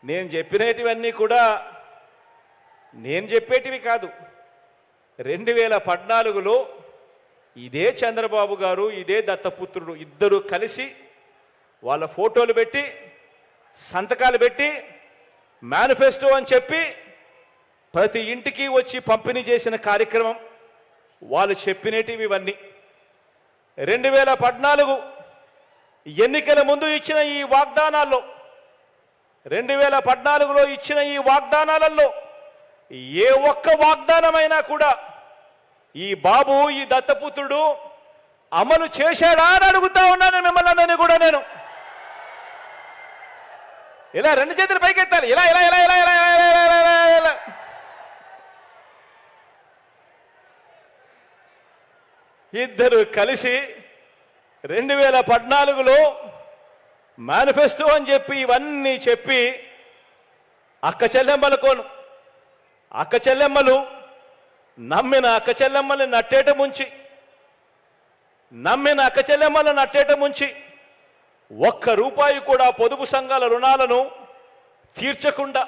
నేను చెప్పినటివన్నీ కూడా నేను చెప్పేటివి కాదు. 2014లో ఇదే చంద్రబాబు గారు ఇదే దత్తపుత్రుడు ఇద్దరు కలిసి వాళ్ళ ఫోటోలు పెట్టి సంతకాలు పెట్టి మేనిఫెస్టో అని చెప్పి ప్రతి ఇంటికి వచ్చి పంపిణీ చేసిన కార్యక్రమం వాళ్ళు చెప్పినటివి ఇవన్నీ. 2014 ఎన్నికల ముందు ఇచ్చిన ఈ వాగ్దానాల్లో 2014లో ఇచ్చిన ఈ వాగ్దానాలలో ఏ ఒక్క వాగ్దానమైనా కూడా ఈ బాబు ఈ దత్తపుత్రుడు అమలు చేశాడా అని అడుగుతా ఉన్నాను మిమ్మల్ని అందరినీ కూడా. నేను ఇలా రెండు చేతులు పైకెత్తాలి, ఇలా ఇలా ఇలా ఇలా ఇలా ఇలా ఇలా. ఇద్దరు కలిసి 2014లో మేనిఫెస్టో అని చెప్పి ఇవన్నీ చెప్పి అక్క చెల్లెమ్మలు నమ్మిన అక్క చెల్లెమ్మల్ని నట్టేట ముంచి ఒక్క రూపాయి కూడా పొదుపు సంఘాల రుణాలను తీర్చకుండా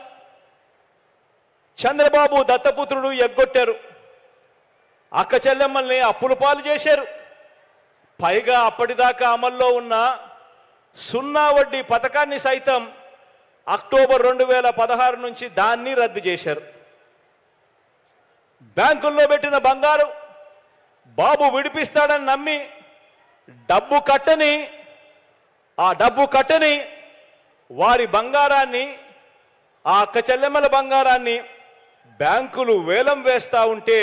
చంద్రబాబు దత్తపుత్రుడు ఎగ్గొట్టారు. అక్క చెల్లెమ్మల్ని అప్పుల పాలు చేశారు. పైగా అప్పటిదాకా అమల్లో ఉన్న 0 వడ్డీ పథకాన్ని సైతం అక్టోబర్ 2016 నుంచి దాన్ని రద్దు చేశారు. బ్యాంకుల్లో పెట్టిన బంగారు బాబు విడిపిస్తాడని నమ్మి డబ్బు కట్టని వారి బంగారాన్ని ఆ అక్క చెల్లెమ్మల బంగారాన్ని బ్యాంకులు వేలం వేస్తూ ఉంటే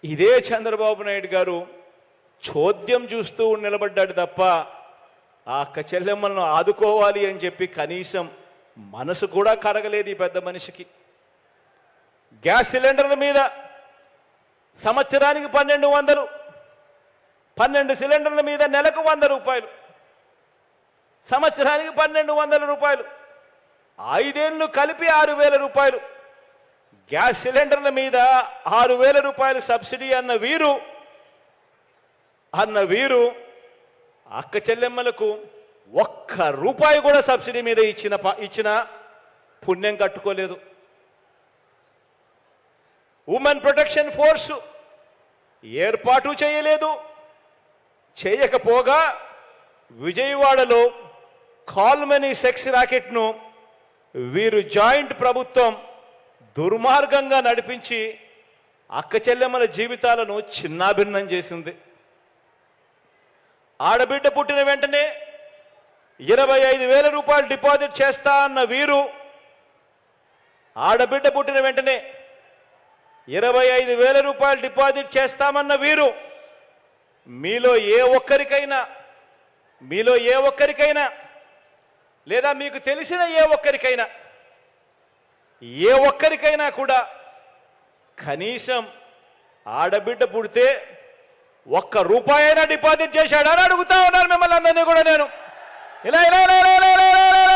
ఇదే చంద్రబాబు నాయుడు గారు చోద్యం చూస్తూ నిలబడ్డాడు తప్ప ఆ అక్క చెల్లెమ్మలను ఆదుకోవాలి అని చెప్పి కనీసం మనసు కూడా కరగలేదు ఈ పెద్ద మనిషికి. గ్యాస్ సిలిండర్ల మీద సంవత్సరానికి 1200 సిలిండర్ల మీద నెలకు 100 రూపాయలు, సంవత్సరానికి 1200 రూపాయలు, 5 ఏళ్ళు కలిపి 6000 రూపాయలు. గ్యాస్ సిలిండర్ల మీద 6000 రూపాయలు సబ్సిడీ అన్న వీరు అక్క చెల్లెమ్మలకు 1 రూపాయి కూడా సబ్సిడీ మీద ఇచ్చిన పుణ్యం కట్టుకోలేదు. ఉమెన్ ప్రొటెక్షన్ ఫోర్సు ఏర్పాటు చేయకపోగా విజయవాడలో కాల్మనీ సెక్స్ రాకెట్ను వీరు జాయింట్ ప్రభుత్వం దుర్మార్గంగా నడిపించి అక్క చెల్లెమ్మల జీవితాలను చిన్నాభిన్నం చేసింది. ఆడబిడ్డ పుట్టిన వెంటనే 25,000 రూపాయలు డిపాజిట్ చేస్తా అన్న వీరు ఆడబిడ్డ పుట్టిన వెంటనే 25,000 రూపాయలు డిపాజిట్ చేస్తామన్న వీరు మీలో ఏ ఒక్కరికైనా లేదా మీకు తెలిసిన ఏ ఒక్కరికైనా కూడా కనీసం ఆడబిడ్డ పుడితే 1 రూపాయి అయినా డిపాజిట్ చేశాడని అడుగుతా ఉన్నాను మిమ్మల్ని అందరినీ కూడా. నేను ఇలా ఇలా ఇలా ఇలా ఇలా